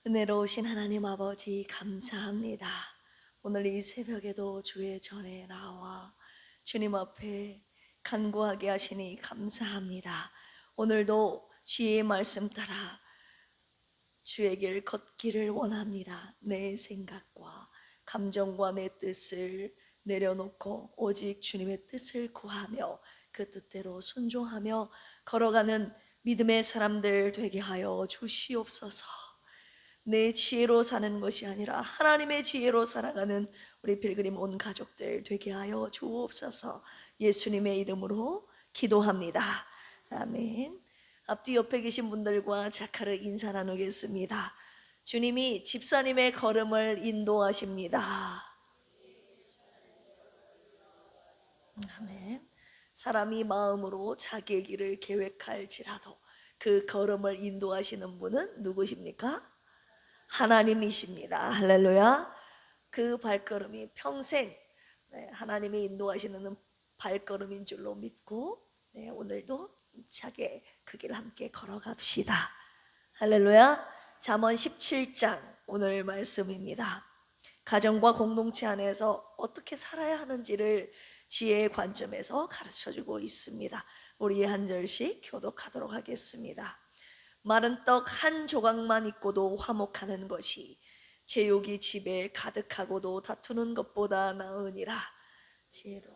은혜로우신 하나님 아버지 감사합니다. 오늘 이 새벽에도 주의 전에 나와 주님 앞에 간구하게 하시니 감사합니다. 오늘도 주의 말씀 따라 주의 길 걷기를 원합니다. 내 생각과 감정과 내 뜻을 내려놓고 오직 주님의 뜻을 구하며 그 뜻대로 순종하며 걸어가는 믿음의 사람들 되게 하여 주시옵소서. 내 지혜로 사는 것이 아니라 하나님의 지혜로 살아가는 우리 필그림 온 가족들 되게 하여 주옵소서. 예수님의 이름으로 기도합니다. 아멘. 앞뒤 옆에 계신 분들과 자카를 인사 나누겠습니다. 주님이 집사님의 걸음을 인도하십니다. 아멘. 사람이 마음으로 자기의 길을 계획할지라도 그 걸음을 인도하시는 분은 누구십니까? 하나님이십니다. 할렐루야. 그 발걸음이 평생 하나님이 인도하시는 발걸음인 줄로 믿고 오늘도 힘차게 그 길 함께 걸어갑시다. 할렐루야. 잠언 17장 오늘 말씀입니다. 가정과 공동체 안에서 어떻게 살아야 하는지를 지혜의 관점에서 가르쳐주고 있습니다. 우리 한 절씩 교독하도록 하겠습니다. 마른 떡 한 조각만 있고도 화목하는 것이 제육이 집에 가득하고도 다투는 것보다 나으니라. 지혜로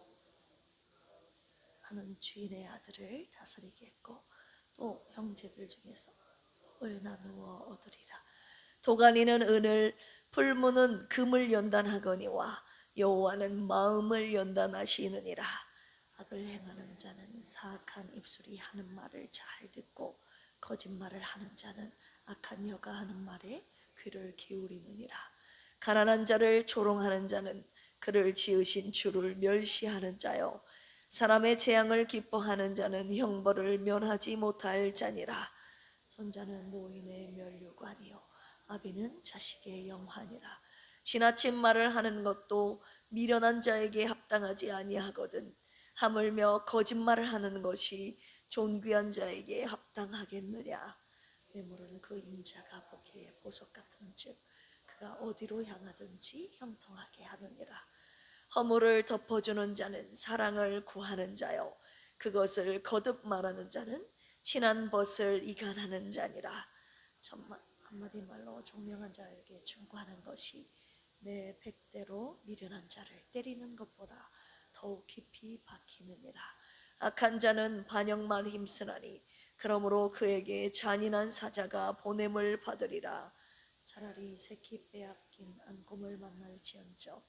하는 주인의 아들을 다스리겠고 또 형제들 중에서 을 나누어 얻으리라. 도가니는 은을, 풀무는 금을 연단하거니와 여호와는 마음을 연단하시느니라. 악을 행하는 자는 사악한 입술이 하는 말을 잘 듣고 거짓말을 하는 자는 악한 여가 하는 말에 귀를 기울이느니라. 가난한 자를 조롱하는 자는 그를 지으신 주를 멸시하는 자요, 사람의 재앙을 기뻐하는 자는 형벌을 면하지 못할 자니라. 손자는 노인의 면류관이요 아비는 자식의 영환이라. 지나친 말을 하는 것도 미련한 자에게 합당하지 아니하거든 하물며 거짓말을 하는 것이 존귀한 자에게 합당하겠느냐. 뇌물은 그 임자가 보기에 보석 같은즉 그가 어디로 향하든지 형통하게 하느니라. 허물을 덮어주는 자는 사랑을 구하는 자요 그것을 거듭 말하는 자는 친한 벗을 이간하는 자니라. 한마디 말로 총명한 자에게 충고하는 것이 내 백대로 미련한 자를 때리는 것보다 더욱 깊이 박히느니라. 악한 자는 반역만 힘쓰나니 그러므로 그에게 잔인한 사자가 보냄을 받으리라. 차라리 새끼 빼앗긴 안곰을 만날지언정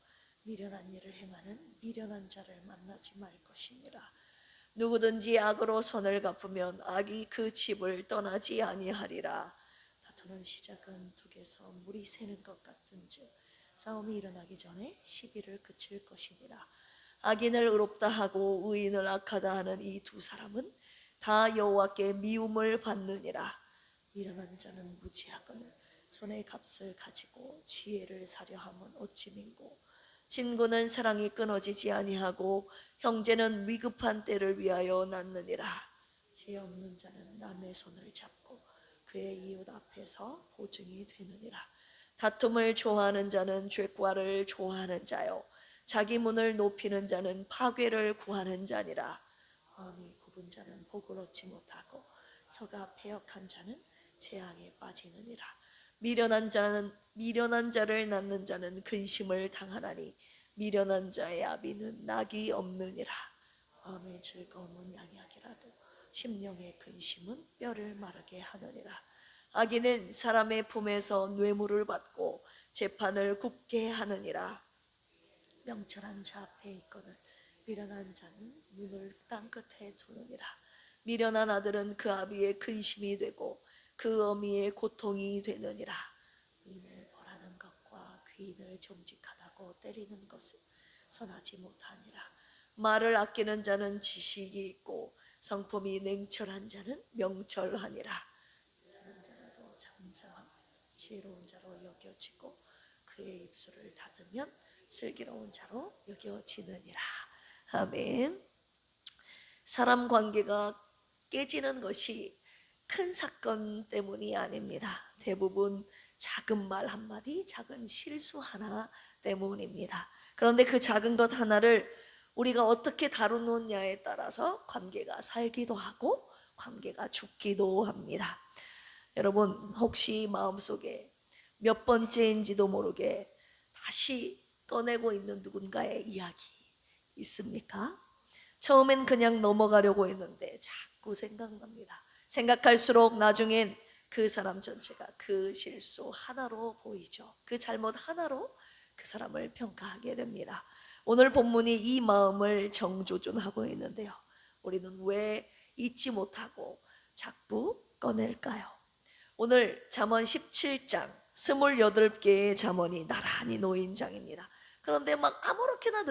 미련한 일을 행하는 미련한 자를 만나지 말 것이니라. 누구든지 악으로 선을 갚으면 악이 그 집을 떠나지 아니하리라. 다투는 시작은 둑에서 물이 새는 것 같은즉 싸움이 일어나기 전에 시비를 그칠 것이니라. 악인을 의롭다 하고 의인을 악하다 하는 이 두 사람은 다 여호와께 미움을 받느니라. 미련한 자는 무지하거늘 손의 값을 가지고 지혜를 사려 함은 어찌 민고. 친구는 사랑이 끊어지지 아니하고 형제는 위급한 때를 위하여 낳느니라. 지혜 없는 자는 남의 손을 잡고 그의 이웃 앞에서 보증이 되느니라. 다툼을 좋아하는 자는 죄과를 좋아하는 자요 자기 문을 높이는 자는 파괴를 구하는 자니라. 마음이 굽은 자는 복을 얻지 못하고 혀가 패역한 자는 재앙에 빠지느니라. 미련한 자를 낳는 자는 근심을 당하나니 미련한 자의 아비는 낙이 없느니라. 마음의 즐거움은 양약이라도 심령의 근심은 뼈를 마르게 하느니라. 악인은 사람의 품에서 뇌물을 받고 재판을 굽게 하느니라. 명철한 자 앞에 있거늘 미련한 자는 눈을 땅끝에 두느니라. 미련한 아들은 그 아비의 근심이 되고 그 어미의 고통이 되느니라. 의인을 벌하는 것과 귀인을 정직하다고 때리는 것은 선하지 못하니라. 말을 아끼는 자는 지식이 있고 성품이 냉철한 자는 명철하니라. 미련한 자라도 잠잠하고 지혜로운 자로 여겨지고 그의 입술을 닫으면 슬기로운 자로 여겨지느니라. 아멘. 사람 관계가 깨지는 것이 큰 사건 때문이 아닙니다. 대부분 작은 말 한마디, 작은 실수 하나 때문입니다. 그런데 그 작은 것 하나를 우리가 어떻게 다루느냐에 따라서 관계가 살기도 하고 관계가 죽기도 합니다. 여러분, 혹시 마음속에 몇 번째인지도 모르게 다시 꺼내고 있는 누군가의 이야기 있습니까? 처음엔 그냥 넘어가려고 했는데 자꾸 생각납니다. 생각할수록 나중엔 그 사람 전체가 그 실수 하나로 보이죠. 그 잘못 하나로 그 사람을 평가하게 됩니다. 오늘 본문이 이 마음을 정조준하고 있는데요. 우리는 왜 잊지 못하고 자꾸 꺼낼까요? 오늘 잠언 17장 28개의 잠언이 나란히 놓인 장입니다. 그런데 막 아무렇게나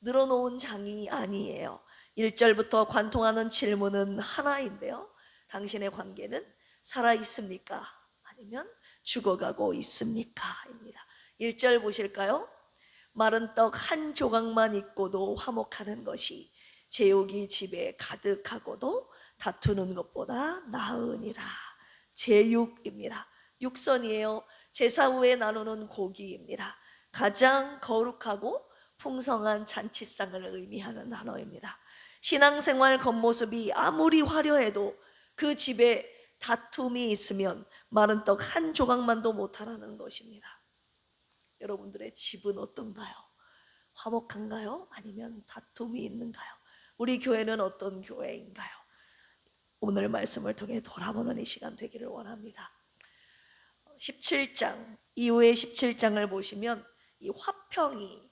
늘어놓은 장이 아니에요. 1절부터 관통하는 질문은 하나인데요. 당신의 관계는 살아있습니까? 아니면 죽어가고 있습니까? 입니다. 1절 보실까요? 마른 떡 한 조각만 있고도 화목하는 것이 제육이 집에 가득하고도 다투는 것보다 나으니라. 제육입니다. 육선이에요. 제사 후에 나누는 고기입니다. 가장 거룩하고 풍성한 잔치상을 의미하는 단어입니다. 신앙생활 겉모습이 아무리 화려해도 그 집에 다툼이 있으면 마른 떡 한 조각만도 못하라는 것입니다. 여러분들의 집은 어떤가요? 화목한가요? 아니면 다툼이 있는가요? 우리 교회는 어떤 교회인가요? 오늘 말씀을 통해 돌아보는 이 시간 되기를 원합니다. 17장 이후의 17장을 보시면 이 화평이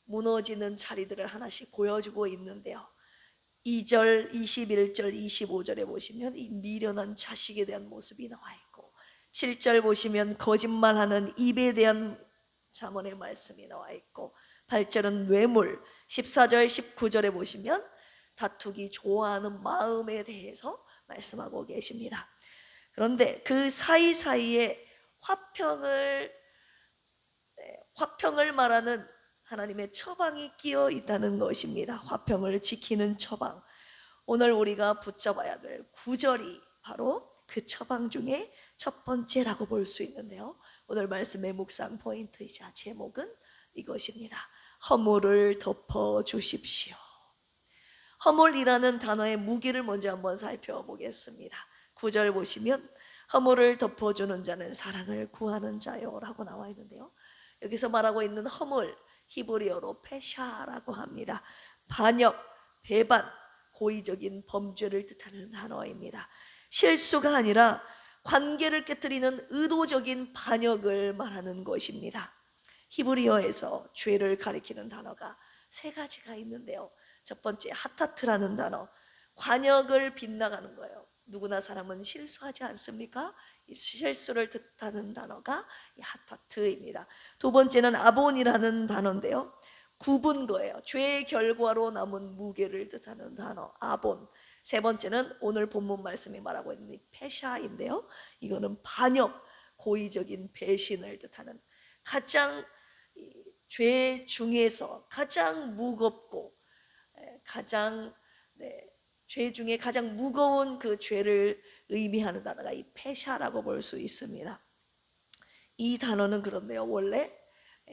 무너지는 자리들을 하나씩 보여주고 있는데요. 2절, 21절, 25절에 보시면 이 미련한 자식에 대한 모습이 나와 있고 7절 보시면 거짓말하는 입에 대한 잠언의 말씀이 나와 있고 8절은 뇌물, 14절, 19절에 보시면 다투기 좋아하는 마음에 대해서 말씀하고 계십니다. 그런데 그 사이사이에 화평을 말하는 하나님의 처방이 끼어 있다는 것입니다. 화평을 지키는 처방. 오늘 우리가 붙잡아야 될 9절이 바로 그 처방 중에 첫 번째라고 볼 수 있는데요. 오늘 말씀의 묵상 포인트이자 제목은 이것입니다. 허물을 덮어 주십시오. 허물이라는 단어의 무게를 먼저 한번 살펴보겠습니다. 9절 보시면 허물을 덮어주는 자는 사랑을 구하는 자요 라고 나와 있는데요. 여기서 말하고 있는 허물, 히브리어로 페샤라고 합니다. 반역, 배반, 고의적인 범죄를 뜻하는 단어입니다. 실수가 아니라 관계를 깨뜨리는 의도적인 반역을 말하는 것입니다. 히브리어에서 죄를 가리키는 단어가 세 가지가 있는데요. 첫 번째 하타트라는 단어, 관역을 빗나가는 거예요. 누구나 사람은 실수하지 않습니까? 이 실수를 뜻하는 단어가 하타트입니다. 두 번째는 아본이라는 단어인데요. 굽은 거예요. 죄의 결과로 남은 무게를 뜻하는 단어 아본. 세 번째는 오늘 본문 말씀이 말하고 있는 페샤인데요. 이거는 반역, 고의적인 배신을 뜻하는 가장 죄 중에서 가장 무겁고 가장 죄 중에 가장 무거운 그 죄를 의미하는 단어가 이 페샤라고 볼 수 있습니다. 이 단어는 그런데요, 원래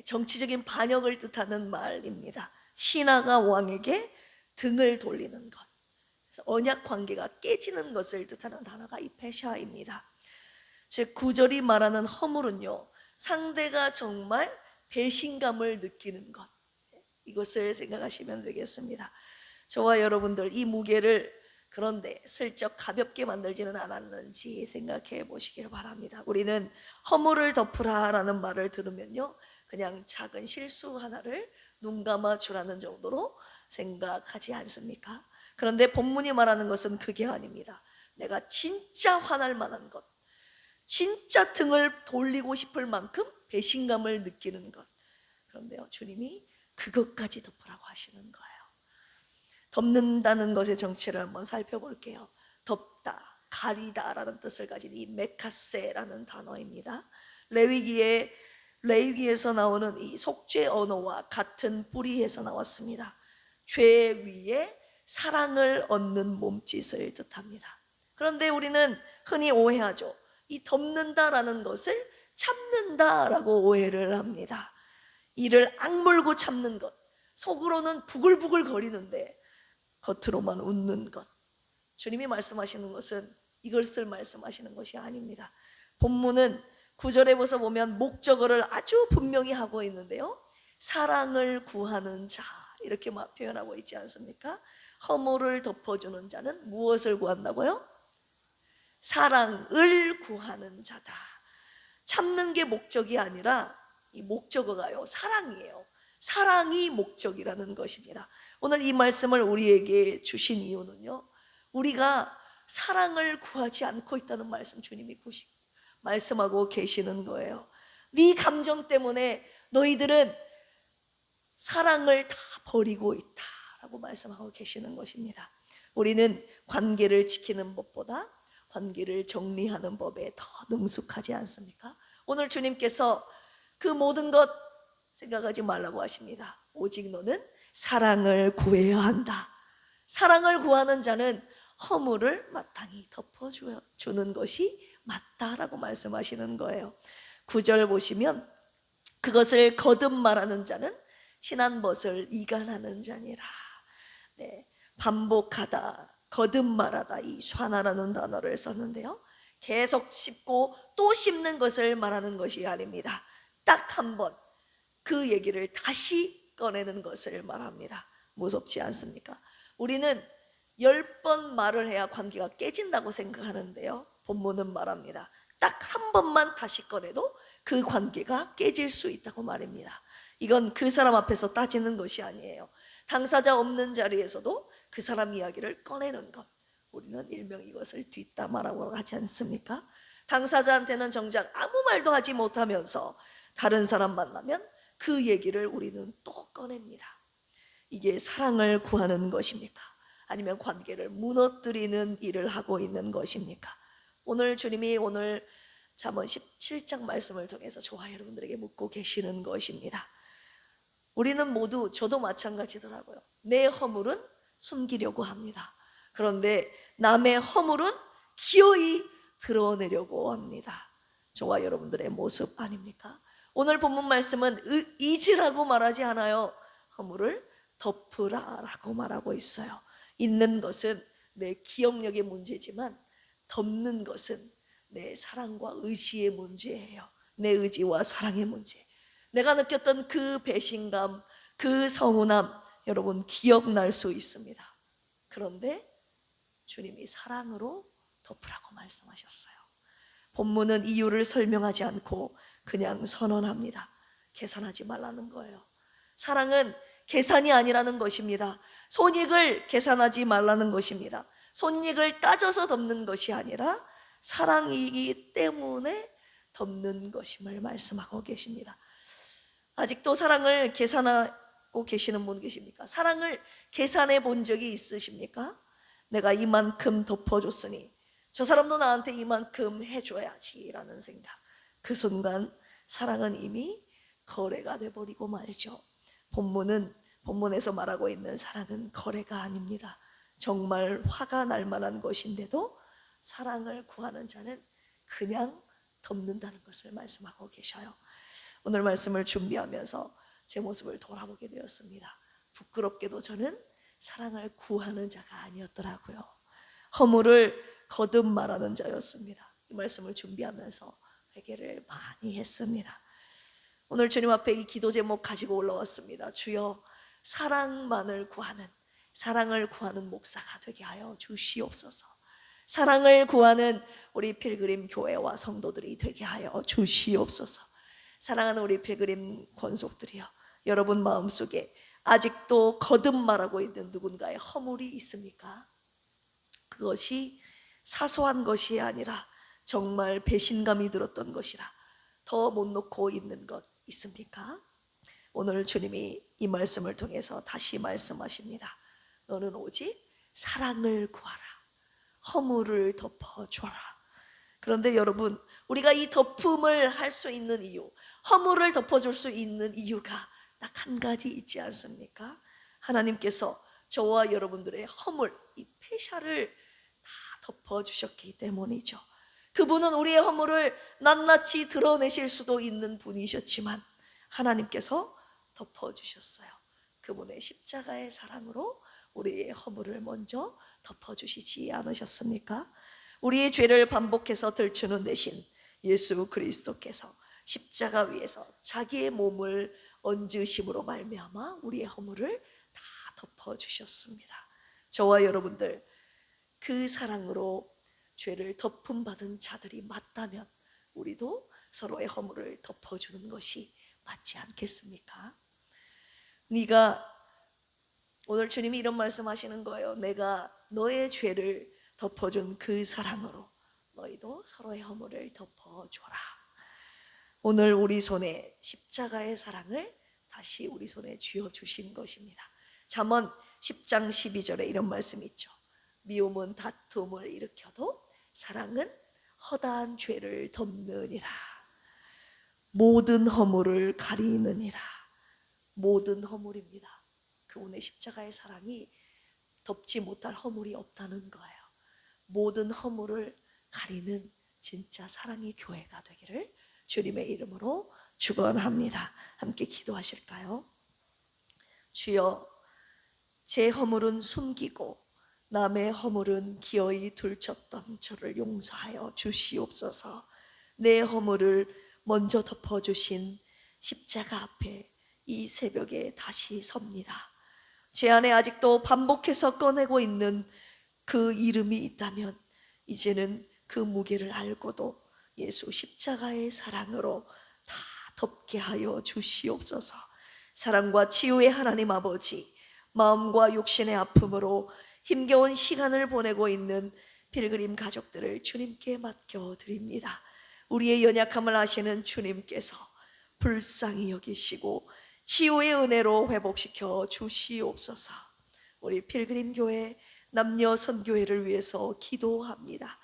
정치적인 반역을 뜻하는 말입니다. 신하가 왕에게 등을 돌리는 것, 그래서 언약 관계가 깨지는 것을 뜻하는 단어가 이 페샤입니다. 즉 9절이 말하는 허물은요, 상대가 정말 배신감을 느끼는 것, 이것을 생각하시면 되겠습니다. 저와 여러분들 이 무게를 그런데 슬쩍 가볍게 만들지는 않았는지 생각해 보시길 바랍니다. 우리는 허물을 덮으라라는 말을 들으면요, 그냥 작은 실수 하나를 눈 감아 주라는 정도로 생각하지 않습니까? 그런데 본문이 말하는 것은 그게 아닙니다. 내가 진짜 화날 만한 것, 진짜 등을 돌리고 싶을 만큼 배신감을 느끼는 것, 그런데요, 주님이 그것까지 덮으라고 하시는 거예요. 덮는다는 것의 정체를 한번 살펴볼게요. 덮다, 가리다라는 뜻을 가진 이 메카세라는 단어입니다. 레위기에서 나오는 이 속죄 언어와 같은 뿌리에서 나왔습니다. 죄 위에 사랑을 얻는 몸짓을 뜻합니다. 그런데 우리는 흔히 오해하죠. 이 덮는다라는 것을 참는다라고 오해를 합니다. 이를 악물고 참는 것, 속으로는 부글부글 거리는데 겉으로만 웃는 것. 주님이 말씀하시는 것은 이것을 말씀하시는 것이 아닙니다. 본문은 9절에 보면 목적어를 아주 분명히 하고 있는데요, 사랑을 구하는 자 이렇게 표현하고 있지 않습니까? 허물을 덮어주는 자는 무엇을 구한다고요? 사랑을 구하는 자다. 참는 게 목적이 아니라 이 목적어가요, 사랑이에요. 사랑이 목적이라는 것입니다. 오늘 이 말씀을 우리에게 주신 이유는요, 우리가 사랑을 구하지 않고 있다는 말씀 주님이 말씀하고 계시는 거예요. 네 감정 때문에 너희들은 사랑을 다 버리고 있다라고 말씀하고 계시는 것입니다. 우리는 관계를 지키는 법보다 관계를 정리하는 법에 더 능숙하지 않습니까? 오늘 주님께서 그 모든 것 생각하지 말라고 하십니다. 오직 너는 사랑을 구해야 한다. 사랑을 구하는 자는 허물을 마땅히 덮어주는 것이 맞다라고 말씀하시는 거예요. 9절 보시면 그것을 거듭 말하는 자는 친한 것을 이간하는 자니라. 네, 반복하다, 거듭 말하다, 이 샤나라는 단어를 썼는데요, 계속 씹고 또 씹는 것을 말하는 것이 아닙니다. 딱 한 번 그 얘기를 다시 꺼내는 것을 말합니다. 무섭지 않습니까? 우리는 10번 말을 해야 관계가 깨진다고 생각하는데요, 본문은 말합니다. 딱 한 번만 다시 꺼내도 그 관계가 깨질 수 있다고 말입니다. 이건 그 사람 앞에서 따지는 것이 아니에요. 당사자 없는 자리에서도 그 사람 이야기를 꺼내는 것, 우리는 일명 이것을 뒷담화라고 하지 않습니까? 당사자한테는 정작 아무 말도 하지 못하면서 다른 사람 만나면 그 얘기를 우리는 또 꺼냅니다. 이게 사랑을 구하는 것입니까? 아니면 관계를 무너뜨리는 일을 하고 있는 것입니까? 오늘 주님이 오늘 잠언 17장 말씀을 통해서 저와 여러분들에게 묻고 계시는 것입니다. 우리는 모두, 저도 마찬가지더라고요. 내 허물은 숨기려고 합니다. 그런데 남의 허물은 기어이 드러내려고 합니다. 저와 여러분들의 모습 아닙니까? 오늘 본문 말씀은 잊으라고 말하지 않아요. 허물을 덮으라라고 말하고 있어요. 잊는 것은 내 기억력의 문제지만 덮는 것은 내 사랑과 의지의 문제예요. 내 의지와 사랑의 문제. 내가 느꼈던 그 배신감, 그 서운함, 여러분 기억날 수 있습니다. 그런데 주님이 사랑으로 덮으라고 말씀하셨어요. 본문은 이유를 설명하지 않고 그냥 선언합니다. 계산하지 말라는 거예요. 사랑은 계산이 아니라는 것입니다. 손익을 계산하지 말라는 것입니다. 손익을 따져서 덮는 것이 아니라 사랑이기 때문에 덮는 것임을 말씀하고 계십니다. 아직도 사랑을 계산하고 계시는 분 계십니까? 사랑을 계산해 본 적이 있으십니까? 내가 이만큼 덮어줬으니 저 사람도 나한테 이만큼 해줘야지 라는 생각. 그 순간 사랑은 이미 거래가 돼버리고 말죠. 본문에서 말하고 있는 사랑은 거래가 아닙니다. 정말 화가 날 만한 것인데도 사랑을 구하는 자는 그냥 덮는다는 것을 말씀하고 계셔요. 오늘 말씀을 준비하면서 제 모습을 돌아보게 되었습니다. 부끄럽게도 저는 사랑을 구하는 자가 아니었더라고요. 허물을 거듭 말하는 자였습니다. 이 말씀을 준비하면서 회개를 많이 했습니다. 오늘 주님 앞에 이 기도 제목 가지고 올라왔습니다. 주여, 사랑을 구하는 목사가 되게 하여 주시옵소서. 사랑을 구하는 우리 필그림 교회와 성도들이 되게 하여 주시옵소서. 사랑하는 우리 필그림 권속들이여, 여러분 마음속에 아직도 거듭 말하고 있는 누군가의 허물이 있습니까? 그것이 사소한 것이 아니라 정말 배신감이 들었던 것이라 더 못 놓고 있는 것 있습니까? 오늘 주님이 이 말씀을 통해서 다시 말씀하십니다. 너는 오직 사랑을 구하라. 허물을 덮어줘라. 그런데 여러분, 우리가 이 덮음을 할 수 있는 이유, 허물을 덮어줄 수 있는 이유가 딱 한 가지 있지 않습니까? 하나님께서 저와 여러분들의 허물, 이 패샤를 다 덮어주셨기 때문이죠. 그분은 우리의 허물을 낱낱이 드러내실 수도 있는 분이셨지만 하나님께서 덮어주셨어요. 그분의 십자가의 사랑으로 우리의 허물을 먼저 덮어주시지 않으셨습니까? 우리의 죄를 반복해서 들추는 대신 예수 그리스도께서 십자가 위에서 자기의 몸을 얹으심으로 말미암아 우리의 허물을 다 덮어주셨습니다. 저와 여러분들 그 사랑으로 죄를 덮음받은 자들이 맞다면 우리도 서로의 허물을 덮어주는 것이 맞지 않겠습니까? 네가 오늘 주님이 이런 말씀하시는 거예요. 내가 너의 죄를 덮어준 그 사랑으로 너희도 서로의 허물을 덮어줘라. 오늘 우리 손에 십자가의 사랑을 다시 우리 손에 쥐어주신 것입니다. 잠언 10장 12절에 이런 말씀이 있죠. 미움은 다툼을 일으켜도 사랑은 허다한 죄를 덮느니라. 모든 허물을 가리느니라. 모든 허물입니다. 그분의 십자가의 사랑이 덮지 못할 허물이 없다는 거예요. 모든 허물을 가리는 진짜 사랑의 교회가 되기를 주님의 이름으로 축원합니다. 함께 기도하실까요? 주여, 제 허물은 숨기고 남의 허물은 기어이 들쳤던 저를 용서하여 주시옵소서. 내 허물을 먼저 덮어주신 십자가 앞에 이 새벽에 다시 섭니다. 제 안에 아직도 반복해서 꺼내고 있는 그 이름이 있다면 이제는 그 무게를 알고도 예수 십자가의 사랑으로 다 덮게 하여 주시옵소서. 사랑과 치유의 하나님 아버지, 마음과 육신의 아픔으로 힘겨운 시간을 보내고 있는 필그림 가족들을 주님께 맡겨드립니다. 우리의 연약함을 아시는 주님께서 불쌍히 여기시고 치유의 은혜로 회복시켜 주시옵소서. 우리 필그림 교회 남녀 선교회를 위해서 기도합니다.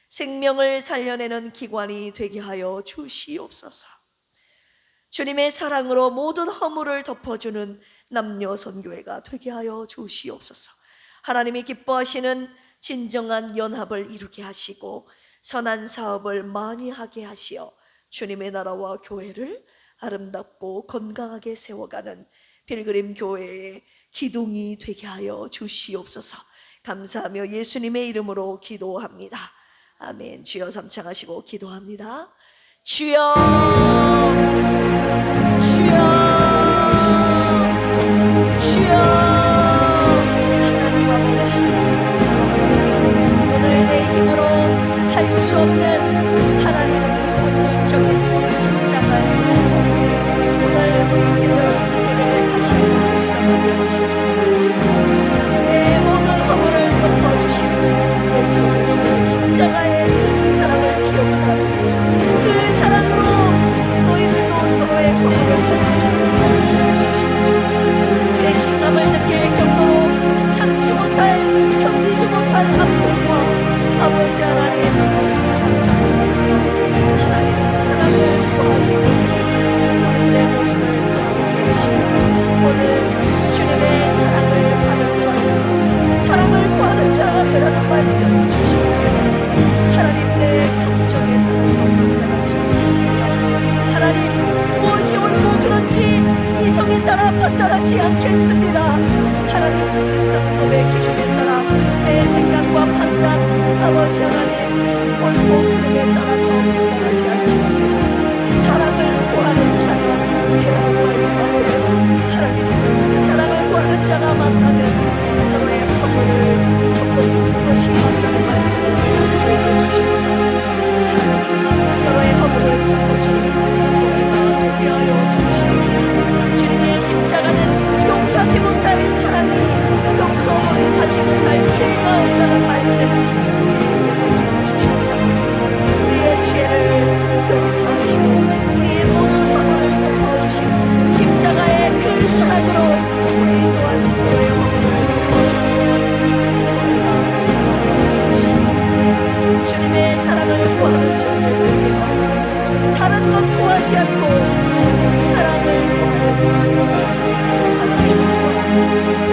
생명을 살려내는 기관이 되게 하여 주시옵소서. 주님의 사랑으로 모든 허물을 덮어주는 남녀 선교회가 되게 하여 주시옵소서. 하나님이 기뻐하시는 진정한 연합을 이루게 하시고 선한 사업을 많이 하게 하시어 주님의 나라와 교회를 아름답고 건강하게 세워가는 필그림 교회의 기둥이 되게 하여 주시옵소서. 감사하며 예수님의 이름으로 기도합니다. 아멘. 주여 삼창하시고 기도합니다. 주여, 주여, 주여. 하나님 아버지 감사합니다. 오늘 내 힘으로 할 수 없는 하나님의 본질적인 십자가의 사랑을 오늘 우리 새벽에 다시 묵상하게 하시고 내 모든 허물을 덮어주신 예수 그리스도의 십자가의 그 사랑을 기억하라. 그 사랑으로 너희들도 서로의 허물을 덮어주는 말씀을 주셨습니다. 배신감을 느낄 정도로 참지 못할 견디지 못할 아픔과 아버지 하나님 이 상처 속에서 하나님 사랑을 구하지 못했던 우리들의 모습을 돌아보게 하시고 오늘 주님의 사랑을 받은 자로서 사랑을 구하는 자가 되라는 말씀 주셨습니다. 하나님 내 감정에 따라서 판단하지 않겠습니다. 하나님 무엇이 옳고 그런지 이성에 따라 판단하지 않겠습니다. 하나님 세상법의 기준에 따라 내 생각과 판단 아버지 하나님 옳고 그름에 따라서 판단하지 않겠습니다. 사랑을 구하는 자가 되라는 말씀 앞에 하나님 사랑을 구하는 자가 만나면 서로의 허물을 덮어주는 것이 맞다는 말씀을 우리에게 주셨어요. 하나님 서로의 허물을 덮어주는 교회가 되게 하여 주시옵소서. 주님의 십자가는 용서하지 못할 사랑이 용서하지 못할 죄가 없다는 말씀 우리에게 먼저 주셨사오니 우리의 죄를 용서하시고 우리의 모든 허물을 덮어주신 십자가의 그 사랑으로 우리 또한 서로의 허물을 덮어주는 우리 교회가 되게 하여 주시옵소서. 주님의 사랑을 구하는 저희들 되게 하옵소서. 다른 것 구하지 않고 오직 사랑을 구하는 부족한 종과